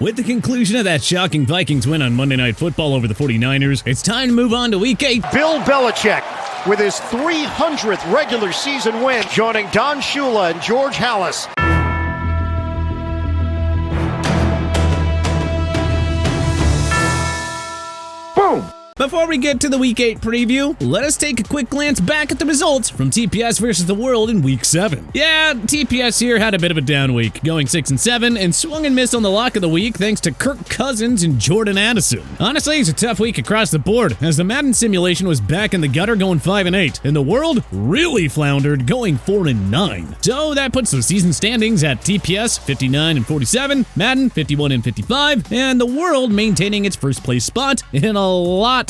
With the conclusion of that shocking Vikings win on Monday Night Football over the 49ers, it's time to move on to Week 8. Bill Belichick with his 300th regular season win, joining Don Shula and George Halas. Boom! Before we get to the Week 8 preview, let us take a quick glance back at the results from TPS versus the World in Week 7. Yeah, TPS here had a bit of a down week, going 6-7 and swung and missed on the lock of the week thanks to Kirk Cousins and Jordan Addison. Honestly, it's a tough week across the board, as the Madden simulation was back in the gutter going 5-8, and the World really floundered going 4-9. So that puts the season standings at TPS 59-47, Madden 51-55, and the World maintaining its first place spot in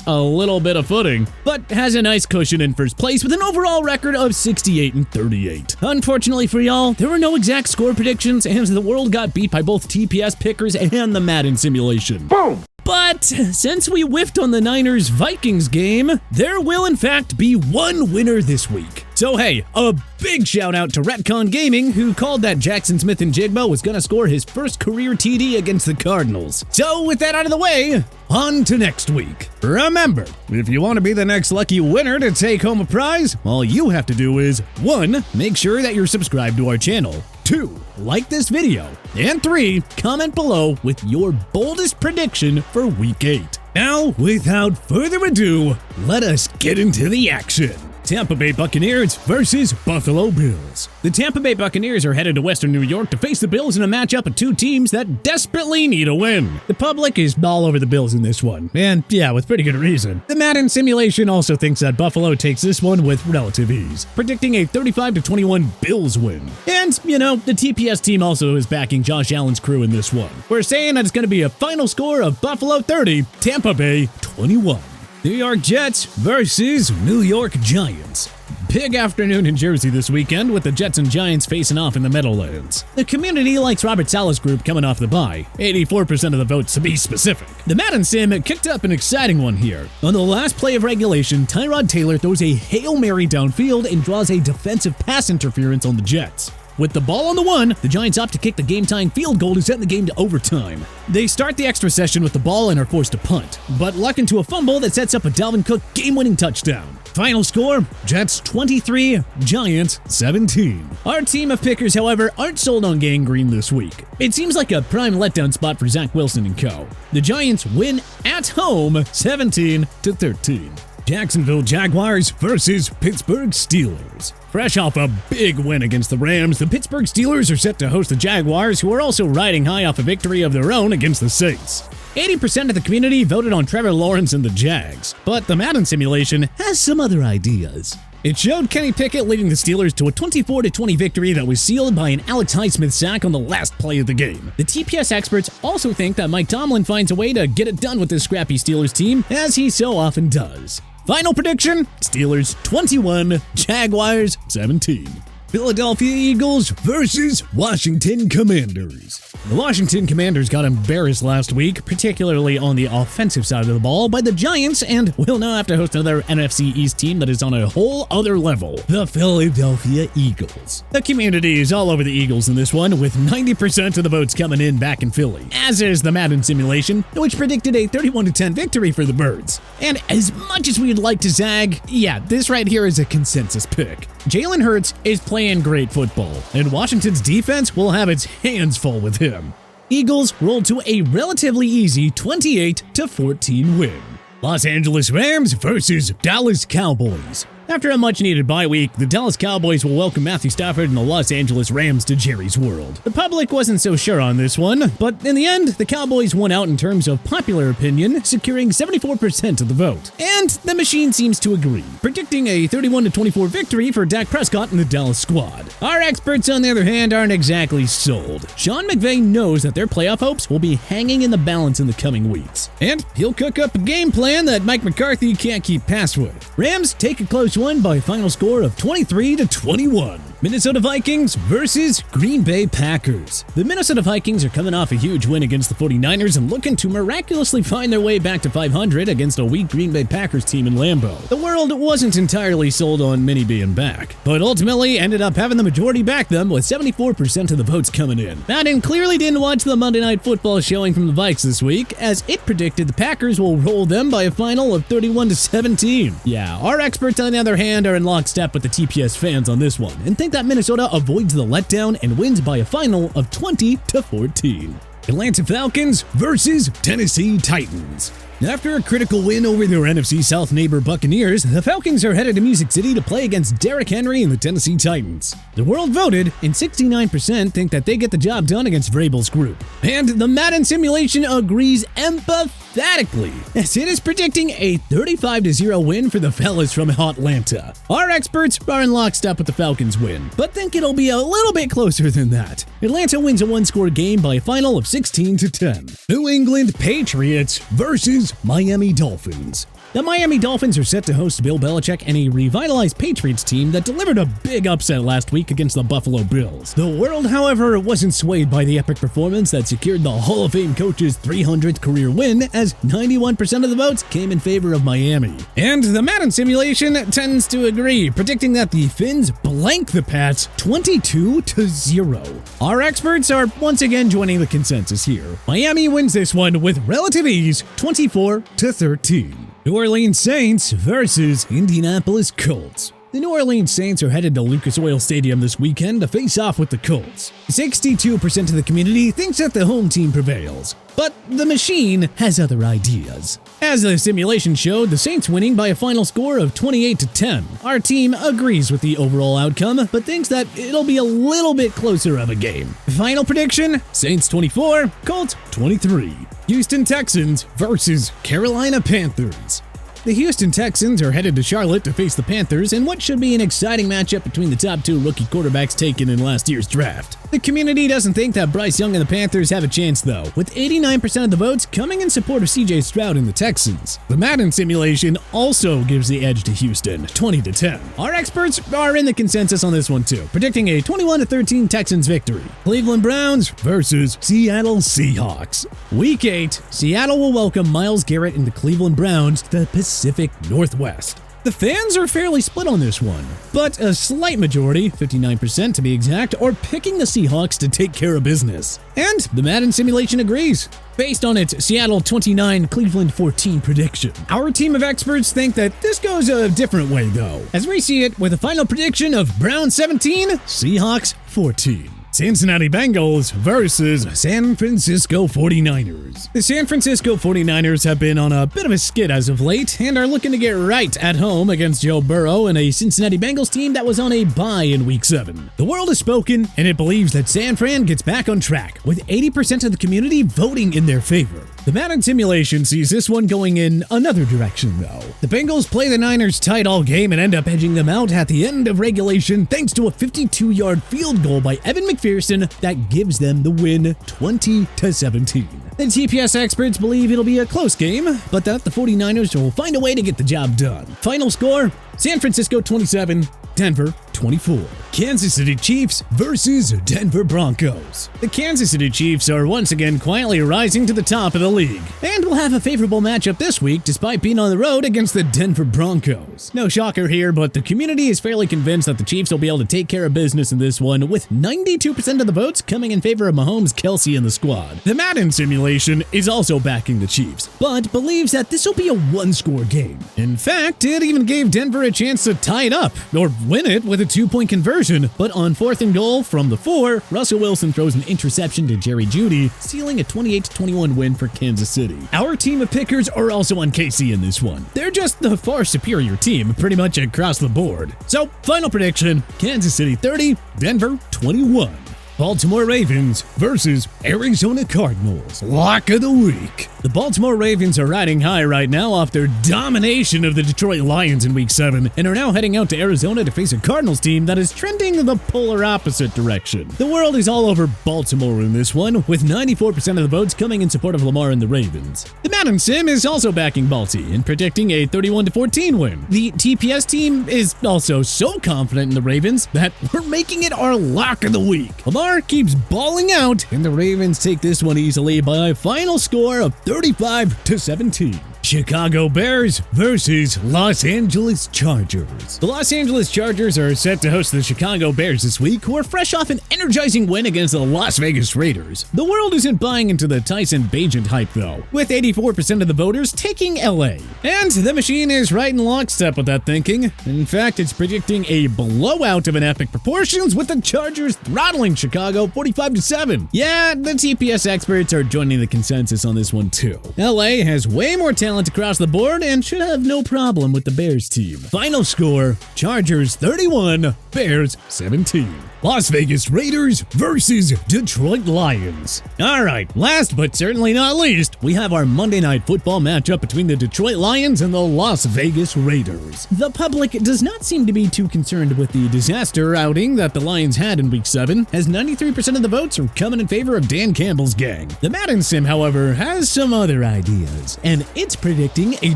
a little bit of footing, but has a nice cushion in first place with an overall record of 68-38. Unfortunately for y'all, there were no exact score predictions, as the World got beat by both TPS pickers and the Madden simulation. Boom! But since we whiffed on the Niners-Vikings game, there will in fact be one winner this week. So hey, a big shout out to Retcon Gaming, who called that Jackson Smith-Njigba was gonna score his first career TD against the Cardinals. So with that out of the way, on to next week. Remember, if you want to be the next lucky winner to take home a prize, all you have to do is 1. Make sure that you're subscribed to our channel. 2. Like this video. And 3. Comment below with your boldest prediction for Week 8. Now, without further ado, let us get into the action. Tampa Bay Buccaneers versus Buffalo Bills. The Tampa Bay Buccaneers are headed to Western New York to face the Bills in a matchup of two teams that desperately need a win. The public is all over the Bills in this one, and yeah, with pretty good reason. The Madden simulation also thinks that Buffalo takes this one with relative ease, predicting a 35-21 Bills win. And, you know, the TPS team also is backing Josh Allen's crew in this one. We're saying that it's going to be a final score of Buffalo 30, Tampa Bay 21. New York Jets versus New York Giants. Big afternoon in Jersey this weekend with the Jets and Giants facing off in the Meadowlands. The community likes Robert Saleh's group coming off the bye, 84% of the votes to be specific. The Madden sim kicked up an exciting one here. On the last play of regulation, Tyrod Taylor throws a Hail Mary downfield and draws a defensive pass interference on the Jets. With the ball on the 1, the Giants opt to kick the game-tying field goal to send the game to overtime. They start the extra session with the ball and are forced to punt, but luck into a fumble that sets up a Dalvin Cook game-winning touchdown. Final score, Jets 23, Giants 17. Our team of pickers, however, aren't sold on getting green this week. It seems like a prime letdown spot for Zach Wilson and co. The Giants win at home 17-13. Jacksonville Jaguars versus Pittsburgh Steelers. Fresh off a big win against the Rams, the Pittsburgh Steelers are set to host the Jaguars, who are also riding high off a victory of their own against the Saints. 80% of the community voted on Trevor Lawrence and the Jags, but the Madden simulation has some other ideas. It showed Kenny Pickett leading the Steelers to a 24-20 victory that was sealed by an Alex Highsmith sack on the last play of the game. The TPS experts also think that Mike Tomlin finds a way to get it done with this scrappy Steelers team, as he so often does. Final prediction, Steelers 21, Jaguars 17. Philadelphia Eagles versus Washington Commanders. The Washington Commanders got embarrassed last week, particularly on the offensive side of the ball, by the Giants, and will now have to host another NFC East team that is on a whole other level, the Philadelphia Eagles. The community is all over the Eagles in this one, with 90% of the votes coming in back in Philly, as is the Madden simulation, which predicted a 31-10 victory for the Birds. And as much as we'd like to zag, yeah, this right here is a consensus pick. Jalen Hurts is playing great football, and Washington's defense will have its hands full with him. Eagles rolled to a relatively easy 28-14 win. Los Angeles Rams versus Dallas Cowboys. After a much-needed bye week, the Dallas Cowboys will welcome Matthew Stafford and the Los Angeles Rams to Jerry's World. The public wasn't so sure on this one, but in the end, the Cowboys won out in terms of popular opinion, securing 74% of the vote. And the machine seems to agree, predicting a 31-24 victory for Dak Prescott and the Dallas squad. Our experts, on the other hand, aren't exactly sold. Sean McVay knows that their playoff hopes will be hanging in the balance in the coming weeks, and he'll cook up a game plan that Mike McCarthy can't keep pace with. Rams take a close one by a final score of 23-21. Minnesota Vikings versus Green Bay Packers. The Minnesota Vikings are coming off a huge win against the 49ers and looking to miraculously find their way back to 500 against a weak Green Bay Packers team in Lambeau. The world wasn't entirely sold on Minnie being back, but ultimately ended up having the majority back them with 74% of the votes coming in. Madden clearly didn't watch the Monday Night Football showing from the Vikes this week, as it predicted the Packers will roll them by a final of 31-17. Yeah, our experts on the other hand are in lockstep with the TPS fans on this one, and think that Minnesota avoids the letdown and wins by a final of 20-14. Atlanta Falcons versus Tennessee Titans. After a critical win over their NFC South neighbor Buccaneers, the Falcons are headed to Music City to play against Derrick Henry and the Tennessee Titans. The world voted, and 69% think that they get the job done against Vrabel's group. And the Madden simulation agrees empathetically, as it is predicting a 35-0 win for the fellas from Atlanta. Our experts are in lockstep with the Falcons win, but think it'll be a little bit closer than that. Atlanta wins a one-score game by a final of 16-10. New England Patriots versus Miami Dolphins. The Miami Dolphins are set to host Bill Belichick and a revitalized Patriots team that delivered a big upset last week against the Buffalo Bills. The world, however, wasn't swayed by the epic performance that secured the Hall of Fame coach's 300th career win, as 91% of the votes came in favor of Miami. And the Madden simulation tends to agree, predicting that the Finns blank the Pats 22-0. Our experts are once again joining the consensus here. Miami wins this one with relative ease, 24-13. New Orleans Saints versus Indianapolis Colts. The New Orleans Saints are headed to Lucas Oil Stadium this weekend to face off with the Colts. 62% of the community thinks that the home team prevails, but the machine has other ideas. As the simulation showed, the Saints winning by a final score of 28-10. Our team agrees with the overall outcome, but thinks that it'll be a little bit closer of a game. Final prediction, Saints 24, Colts 23. Houston Texans versus Carolina Panthers. The Houston Texans are headed to Charlotte to face the Panthers in what should be an exciting matchup between the top two rookie quarterbacks taken in last year's draft. The community doesn't think that Bryce Young and the Panthers have a chance though, with 89% of the votes coming in support of CJ Stroud and the Texans. The Madden simulation also gives the edge to Houston, 20-10. Our experts are in the consensus on this one too, predicting a 21-13 Texans victory. Cleveland Browns versus Seattle Seahawks. Week 8, Seattle will welcome Myles Garrett and the Cleveland Browns to the Pacific Northwest. The fans are fairly split on this one, but a slight majority, 59% to be exact, are picking the Seahawks to take care of business. And the Madden simulation agrees, based on its Seattle 29, Cleveland 14 prediction. Our team of experts think that this goes a different way though, as we see it with a final prediction of Browns 17, Seahawks 14. Cincinnati Bengals versus San Francisco 49ers. The San Francisco 49ers have been on a bit of a skid as of late and are looking to get right at home against Joe Burrow and a Cincinnati Bengals team that was on a bye in Week 7. The world has spoken, and it believes that San Fran gets back on track, with 80% of the community voting in their favor. The Madden simulation sees this one going in another direction, though. The Bengals play the Niners tight all game and end up edging them out at the end of regulation thanks to a 52-yard field goal by Evan McPherson that gives them the win 20-17. The TPS experts believe it'll be a close game, but that the 49ers will find a way to get the job done. Final score, San Francisco 27, Denver 24. Kansas City Chiefs versus Denver Broncos. The Kansas City Chiefs are once again quietly rising to the top of the league, and will have a favorable matchup this week despite being on the road against the Denver Broncos. No shocker here, but the community is fairly convinced that the Chiefs will be able to take care of business in this one, with 92% of the votes coming in favor of Mahomes, Kelsey, and the squad. The Madden simulation is also backing the Chiefs, but believes that this will be a one-score game. In fact, it even gave Denver a chance to tie it up, or win it with a 2-point conversion, but on 4th and goal from the 4, Russell Wilson throws an interception to Jerry Jeudy, sealing a 28-21 win for Kansas City. Our team of pickers are also on KC in this one. They're just the far superior team, pretty much across the board. So, final prediction, Kansas City 30, Denver 21. Baltimore Ravens versus Arizona Cardinals. Lock of the week. The Baltimore Ravens are riding high right now off their domination of the Detroit Lions in Week 7 and are now heading out to Arizona to face a Cardinals team that is trending in the polar opposite direction. The world is all over Baltimore in this one, with 94% of the votes coming in support of Lamar and the Ravens. The Madden sim is also backing Balti and predicting a 31-14 win. The TPS team is also so confident in the Ravens that we're making it our lock of the week. Lamar keeps balling out, and the Ravens take this one easily by a final score of 35-17. Chicago Bears versus Los Angeles Chargers. The Los Angeles Chargers are set to host the Chicago Bears this week, who are fresh off an energizing win against the Las Vegas Raiders. The world isn't buying into the Tyson Bagent hype, though, with 84% of the voters taking LA. And the machine is right in lockstep with that thinking. In fact, it's predicting a blowout of an epic proportions, with the Chargers throttling Chicago 45-7. Yeah, the TPS experts are joining the consensus on this one too. LA has way more talent across the board and should have no problem with the Bears team. Final score, Chargers 31, Bears 17. Las Vegas Raiders versus Detroit Lions. Alright, last but certainly not least, we have our Monday Night Football matchup between the Detroit Lions and the Las Vegas Raiders. The public does not seem to be too concerned with the disaster outing that the Lions had in Week 7, as 93% of the votes are coming in favor of Dan Campbell's gang. The Madden sim, however, has some other ideas, and it's predicting a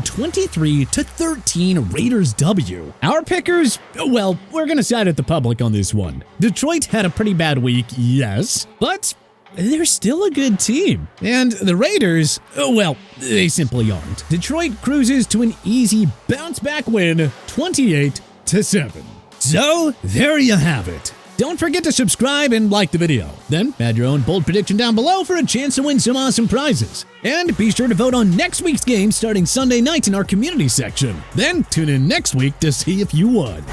23-13 Raiders W. Our pickers, well, we're gonna side with the public on this one. Detroit had a pretty bad week, yes, but they're still a good team. And the Raiders, well, they simply aren't. Detroit cruises to an easy bounce-back win, 28-7. So, there you have it. Don't forget to subscribe and like the video. Then add your own bold prediction down below for a chance to win some awesome prizes. And be sure to vote on next week's game starting Sunday night in our community section. Then tune in next week to see if you won.